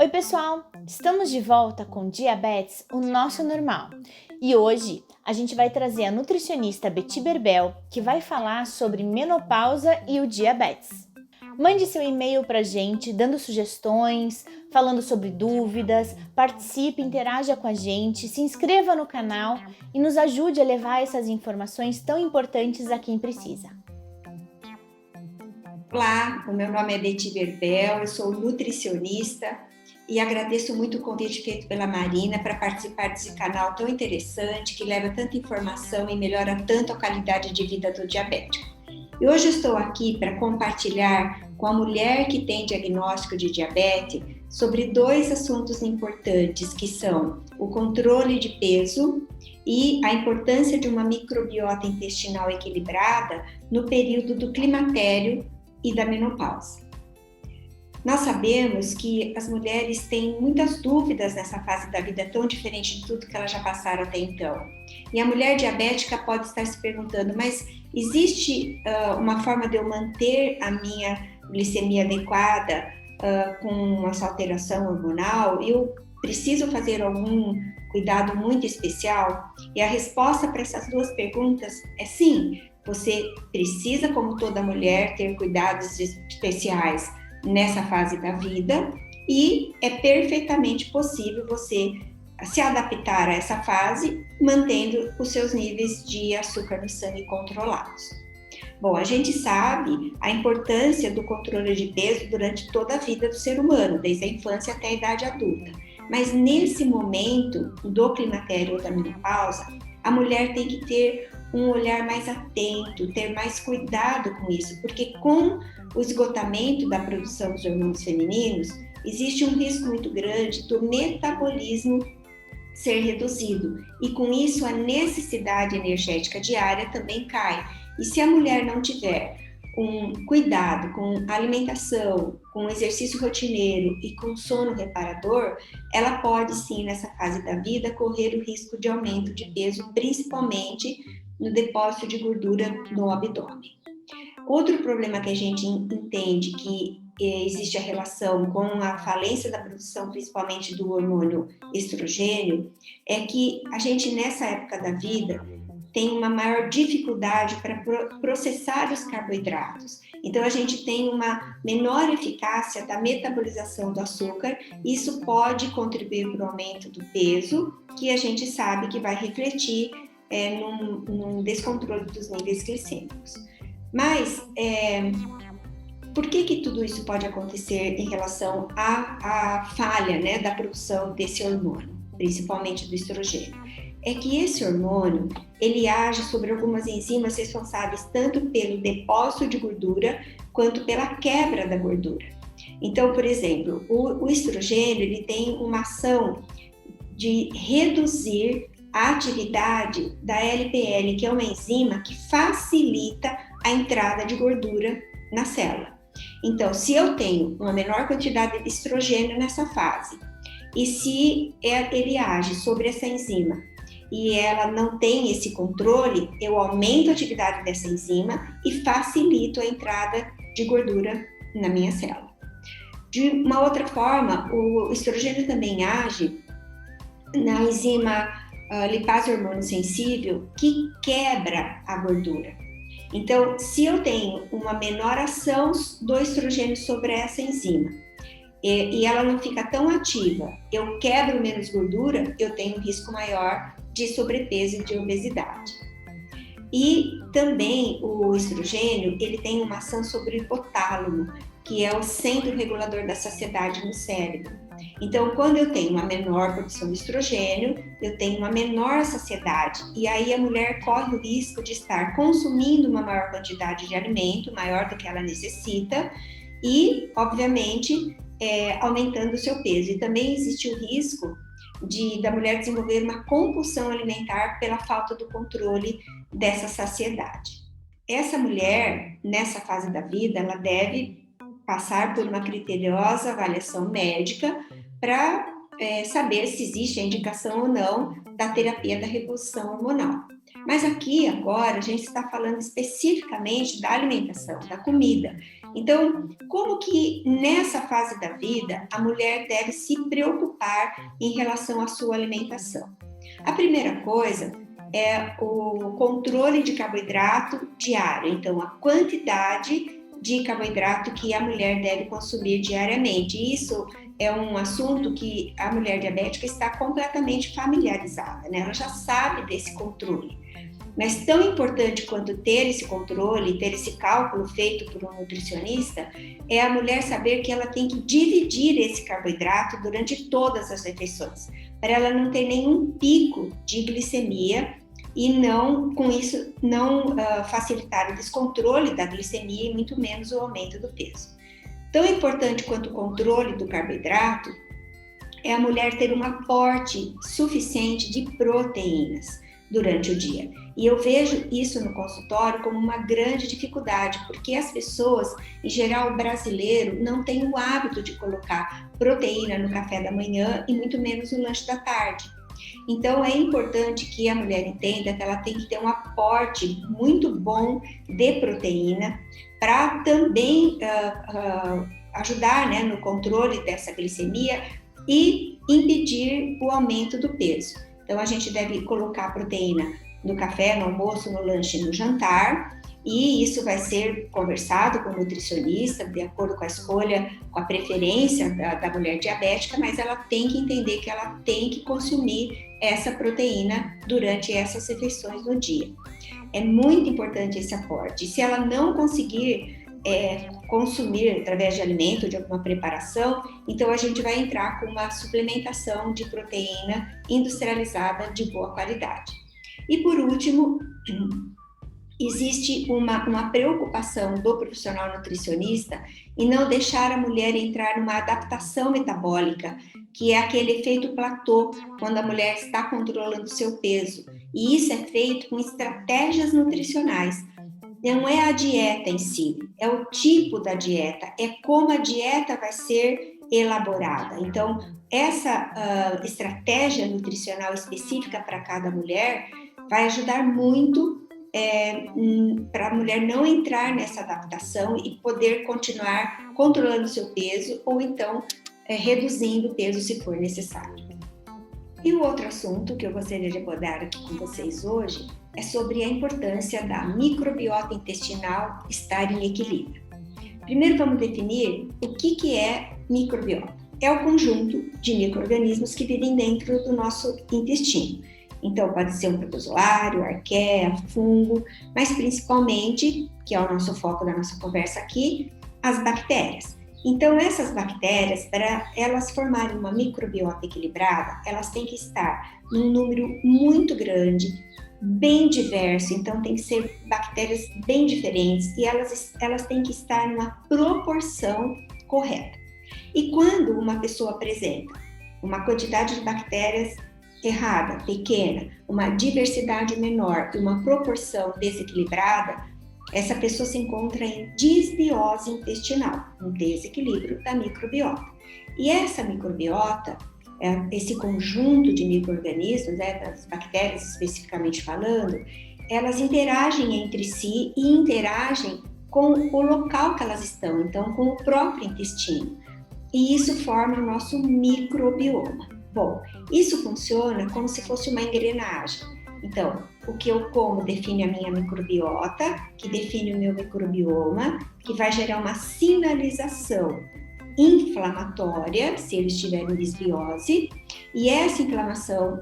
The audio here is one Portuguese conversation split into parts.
Oi, pessoal! Estamos de volta com Diabetes, o nosso normal. E hoje a gente vai trazer a nutricionista Betty Berbel, que vai falar sobre menopausa e o diabetes. Mande seu e-mail pra gente, dando sugestões, falando sobre dúvidas, participe, interaja com a gente, se inscreva no canal e nos ajude a levar essas informações tão importantes a quem precisa. Olá, o meu nome é Betty Berbel, eu sou nutricionista e agradeço muito o convite feito pela Marina para participar desse canal tão interessante que leva tanta informação e melhora tanto a qualidade de vida do diabético. E hoje eu estou aqui para compartilhar com a mulher que tem diagnóstico de diabetes sobre dois assuntos importantes que são o controle de peso e a importância de uma microbiota intestinal equilibrada no período do climatério e da menopausa. Nós sabemos que as mulheres têm muitas dúvidas nessa fase da vida tão diferente de tudo que elas já passaram até então. E a mulher diabética pode estar se perguntando, mas existe uma forma de eu manter a minha glicemia adequada com essa alteração hormonal? Eu preciso fazer algum cuidado muito especial? E a resposta para essas duas perguntas é sim. Você precisa, como toda mulher, ter cuidados especiais nessa fase da vida e é perfeitamente possível você se adaptar a essa fase mantendo os seus níveis de açúcar no sangue controlados. Bom, a gente sabe a importância do controle de peso durante toda a vida do ser humano, desde a infância até a idade adulta. Mas nesse momento do climatério ou da menopausa, a mulher tem que ter um olhar mais atento, ter mais cuidado com isso, porque com o esgotamento da produção dos hormônios femininos, existe um risco muito grande do metabolismo ser reduzido e com isso a necessidade energética diária também cai. E se a mulher não tiver um cuidado com a alimentação, com o exercício rotineiro e com sono reparador, ela pode sim, nessa fase da vida, correr o risco de aumento de peso, principalmente no depósito de gordura no abdômen. Outro problema que a gente entende que existe a relação com a falência da produção, principalmente do hormônio estrogênio, é que a gente nessa época da vida tem uma maior dificuldade para processar os carboidratos. Então, a gente tem uma menor eficácia da metabolização do açúcar. Isso pode contribuir para o aumento do peso, que a gente sabe que vai refletir num descontrole dos níveis glicêmicos. Mas, por que tudo isso pode acontecer em relação à falha, né, da produção desse hormônio, principalmente do estrogênio? É que esse hormônio, ele age sobre algumas enzimas responsáveis tanto pelo depósito de gordura quanto pela quebra da gordura. Então, por exemplo, o estrogênio, ele tem uma ação de reduzir a atividade da LPL, que é uma enzima que facilita a entrada de gordura na célula. Então, se eu tenho uma menor quantidade de estrogênio nessa fase, e se ele age sobre essa enzima e ela não tem esse controle, eu aumento a atividade dessa enzima e facilito a entrada de gordura na minha célula. De uma outra forma, o estrogênio também age na enzima lipase hormônio sensível, que quebra a gordura. Então, se eu tenho uma menor ação do estrogênio sobre essa enzima e ela não fica tão ativa, eu quebro menos gordura, eu tenho um risco maior de sobrepeso e de obesidade. E também o estrogênio, ele tem uma ação sobre o hipotálamo, que é o centro regulador da saciedade no cérebro. Então, quando eu tenho uma menor produção de estrogênio, eu tenho uma menor saciedade, e aí a mulher corre o risco de estar consumindo uma maior quantidade de alimento, maior do que ela necessita, e, obviamente, aumentando o seu peso. E também existe o risco da mulher desenvolver uma compulsão alimentar pela falta do controle dessa saciedade. Essa mulher, nessa fase da vida, ela deve passar por uma criteriosa avaliação médica para saber se existe a indicação ou não da terapia da reposição hormonal. Mas aqui, agora, a gente está falando especificamente da alimentação, da comida. Então, como que nessa fase da vida a mulher deve se preocupar em relação à sua alimentação? A primeira coisa é o controle de carboidrato diário, então a quantidade de carboidrato que a mulher deve consumir diariamente. Isso é um assunto que a mulher diabética está completamente familiarizada, né? Ela já sabe desse controle. Mas tão importante quanto ter esse controle, ter esse cálculo feito por um nutricionista, é a mulher saber que ela tem que dividir esse carboidrato durante todas as refeições, para ela não ter nenhum pico de glicemia e não, com isso, não facilitar o descontrole da glicemia e muito menos o aumento do peso. Tão importante quanto o controle do carboidrato é a mulher ter um aporte suficiente de proteínas durante o dia. E eu vejo isso no consultório como uma grande dificuldade, porque as pessoas, em geral o brasileiro, não tem o hábito de colocar proteína no café da manhã e muito menos no lanche da tarde. Então é importante que a mulher entenda que ela tem que ter um aporte muito bom de proteína para também ajudar, né, no controle dessa glicemia e impedir o aumento do peso. Então, a gente deve colocar proteína no café, no almoço, no lanche e no jantar, e isso vai ser conversado com o nutricionista, de acordo com a escolha, com a preferência da mulher diabética, mas ela tem que entender que ela tem que consumir essa proteína durante essas refeições no dia. É muito importante esse aporte. E se ela não conseguir consumir através de alimento, de alguma preparação, então a gente vai entrar com uma suplementação de proteína industrializada de boa qualidade. E por último, existe uma preocupação do profissional nutricionista em não deixar a mulher entrar numa adaptação metabólica, que é aquele efeito platô, quando a mulher está controlando o seu peso. E isso é feito com estratégias nutricionais. Não é a dieta em si, é o tipo da dieta, é como a dieta vai ser elaborada. Então, essa estratégia nutricional específica para cada mulher vai ajudar muito para a mulher não entrar nessa adaptação e poder continuar controlando seu peso ou então reduzindo o peso se for necessário. E o outro assunto que eu gostaria de abordar aqui com vocês hoje é sobre a importância da microbiota intestinal estar em equilíbrio. Primeiro vamos definir o que é microbiota. É o conjunto de micro-organismos que vivem dentro do nosso intestino. Então pode ser um protozoário, arqueia, fungo, mas principalmente, que é o nosso foco da nossa conversa aqui, as bactérias. Então essas bactérias, para elas formarem uma microbiota equilibrada, elas têm que estar num número muito grande, bem diverso, então tem que ser bactérias bem diferentes e elas têm que estar numa proporção correta. E quando uma pessoa apresenta uma quantidade de bactérias errada, pequena, uma diversidade menor e uma proporção desequilibrada, essa pessoa se encontra em disbiose intestinal, um desequilíbrio da microbiota. E essa microbiota, esse conjunto de micro-organismos, das bactérias especificamente falando, elas interagem entre si e interagem com o local que elas estão, então com o próprio intestino. E isso forma o nosso microbioma. Bom, isso funciona como se fosse uma engrenagem. Então, o que eu como define a minha microbiota, que define o meu microbioma, que vai gerar uma sinalização inflamatória, se ele estiver em disbiose, e essa inflamação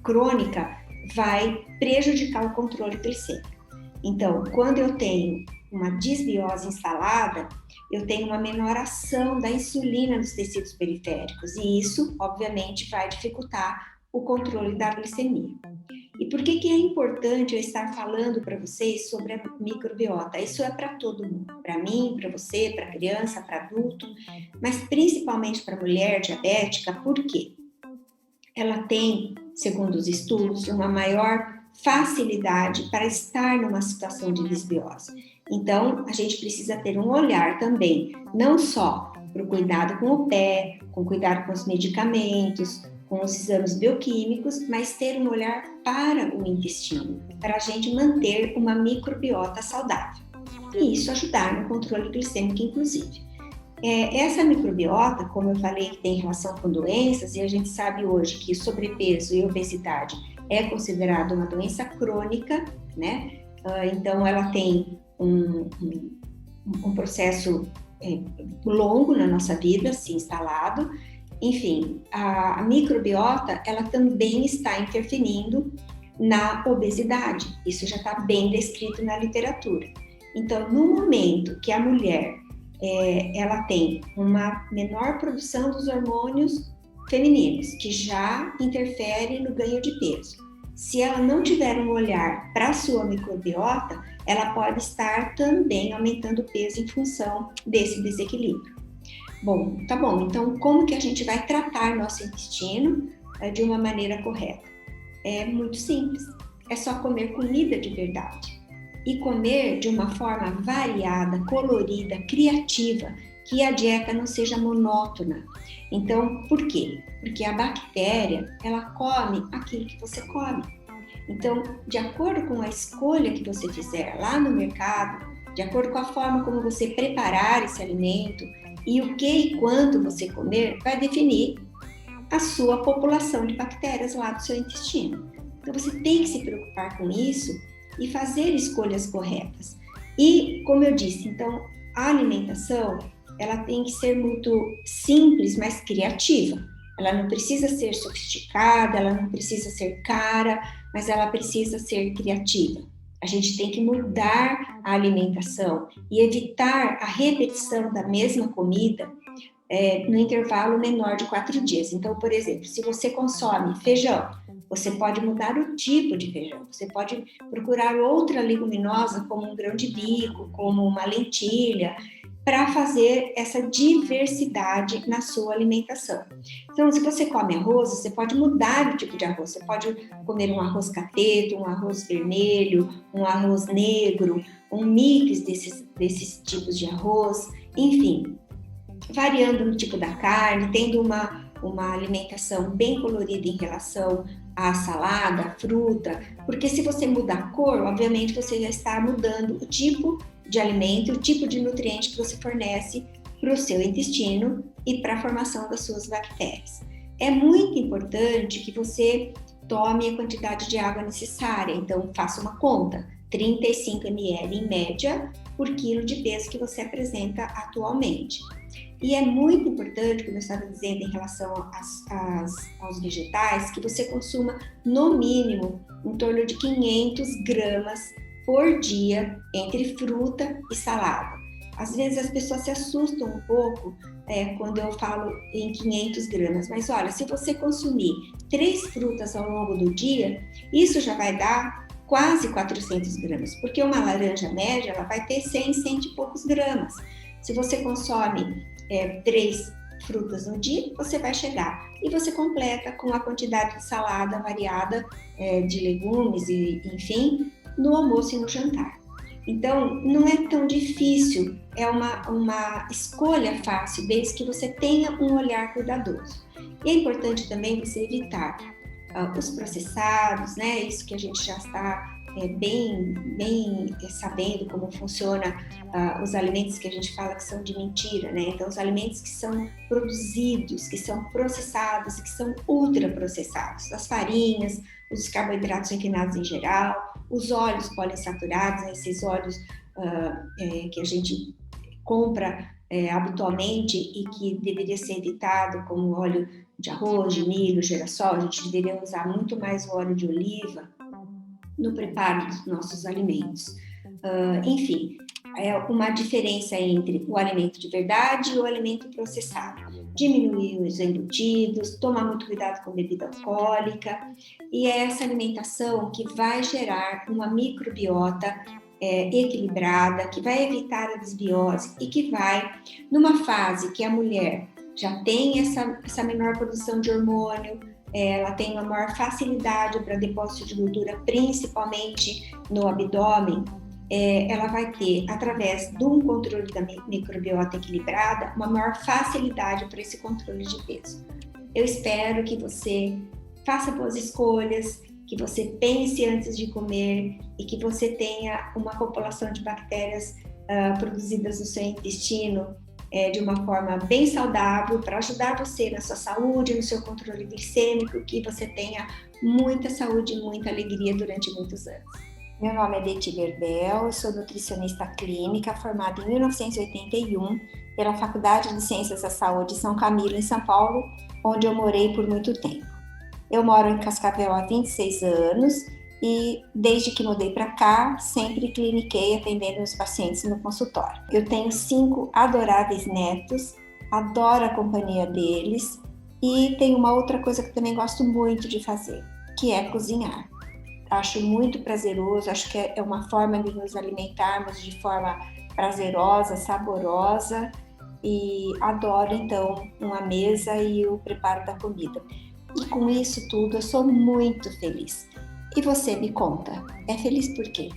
crônica vai prejudicar o controle glicêmico. Então, quando eu tenho uma disbiose instalada, eu tenho uma menor ação da insulina nos tecidos periféricos, e isso, obviamente, vai dificultar o controle da glicemia. E por que é importante eu estar falando para vocês sobre a microbiota? Isso é para todo mundo, para mim, para você, para criança, para adulto, mas principalmente para mulher diabética, porque ela tem, segundo os estudos, uma maior facilidade para estar numa situação de disbiose. Então, a gente precisa ter um olhar também, não só para o cuidado com o pé, com cuidado com os medicamentos, com os exames bioquímicos, mas ter um olhar para o intestino, para a gente manter uma microbiota saudável. E isso ajudar no controle glicêmico, inclusive. Essa microbiota, como eu falei, que tem relação com doenças, e a gente sabe hoje que sobrepeso e obesidade é considerado uma doença crônica, né? Então, ela tem um processo longo na nossa vida, assim, instalado. Enfim, a microbiota, ela também está interferindo na obesidade. Isso já está bem descrito na literatura. Então, no momento que a mulher ela tem uma menor produção dos hormônios femininos, que já interfere no ganho de peso. Se ela não tiver um olhar para a sua microbiota, ela pode estar também aumentando o peso em função desse desequilíbrio. Bom, tá bom. Então, como que a gente vai tratar nosso intestino de uma maneira correta? É muito simples. É só comer comida de verdade. E comer de uma forma variada, colorida, criativa, que a dieta não seja monótona. Então, por quê? Porque a bactéria, ela come aquilo que você come. Então, de acordo com a escolha que você fizer lá no mercado, de acordo com a forma como você preparar esse alimento e o que e quanto você comer, vai definir a sua população de bactérias lá do seu intestino. Então, você tem que se preocupar com isso e fazer escolhas corretas. E, como eu disse, então, a alimentação, ela tem que ser muito simples, mas criativa. Ela não precisa ser sofisticada, ela não precisa ser cara, mas ela precisa ser criativa. A gente tem que mudar a alimentação e evitar a repetição da mesma comida no intervalo menor de 4 dias. Então, por exemplo, se você consome feijão, você pode mudar o tipo de feijão, você pode procurar outra leguminosa, como um grão de bico, como uma lentilha, para fazer essa diversidade na sua alimentação. Então, se você come arroz, você pode mudar o tipo de arroz. Você pode comer um arroz cateto, um arroz vermelho, um arroz negro, um mix desses tipos de arroz, enfim, variando no tipo da carne, tendo uma alimentação bem colorida em relação à salada, à fruta, porque se você mudar a cor, obviamente você já está mudando o tipo de alimento, o tipo de nutriente que você fornece para o seu intestino e para a formação das suas bactérias. É muito importante que você tome a quantidade de água necessária, então faça uma conta, 35 ml em média por quilo de peso que você apresenta atualmente. E é muito importante, como eu estava dizendo, em relação aos vegetais, que você consuma no mínimo em torno de 500 gramas por dia entre fruta e salada. Às vezes as pessoas se assustam um pouco quando eu falo em 500 gramas, mas olha, se você consumir 3 frutas ao longo do dia, isso já vai dar quase 400 gramas, porque uma laranja média ela vai ter 100 e poucos gramas. Se você consome 3 frutas no dia, você vai chegar. E você completa com a quantidade de salada variada, de legumes e, enfim, no almoço e no jantar. Então, não é tão difícil, é uma escolha fácil, desde que você tenha um olhar cuidadoso. E é importante também você evitar os processados, né? Isso que a gente já está bem sabendo como funciona os alimentos que a gente fala que são de mentira, né? Então, os alimentos que são produzidos, que são processados e que são ultraprocessados, as farinhas, os carboidratos refinados em geral, os óleos poliinsaturados, esses óleos que a gente compra habitualmente e que deveria ser evitado, como óleo de arroz, de milho, girassol. A gente deveria usar muito mais o óleo de oliva no preparo dos nossos alimentos. Enfim, é uma diferença entre o alimento de verdade e o alimento processado. Diminuir os embutidos, tomar muito cuidado com bebida alcoólica, e é essa alimentação que vai gerar uma microbiota equilibrada, que vai evitar a desbiose e que vai, numa fase que a mulher já tem essa menor produção de hormônio, ela tem uma maior facilidade para depósito de gordura, principalmente no abdômen, ela vai ter, através de um controle da microbiota equilibrada, uma maior facilidade para esse controle de peso. Eu espero que você faça boas escolhas, que você pense antes de comer e que você tenha uma população de bactérias produzidas no seu intestino de uma forma bem saudável para ajudar você na sua saúde, no seu controle glicêmico, que você tenha muita saúde e muita alegria durante muitos anos. Meu nome é Betty Berbel, eu sou nutricionista clínica, formada em 1981 pela Faculdade de Ciências da Saúde São Camilo, em São Paulo, onde eu morei por muito tempo. Eu moro em Cascavel há 26 anos e desde que mudei para cá, sempre cliniquei atendendo os pacientes no consultório. Eu tenho 5 adoráveis netos, adoro a companhia deles e tenho uma outra coisa que também gosto muito de fazer, que é cozinhar. Acho muito prazeroso, acho que é uma forma de nos alimentarmos de forma prazerosa, saborosa e adoro então uma mesa e o preparo da comida. E com isso tudo eu sou muito feliz. E você me conta, é feliz por quê?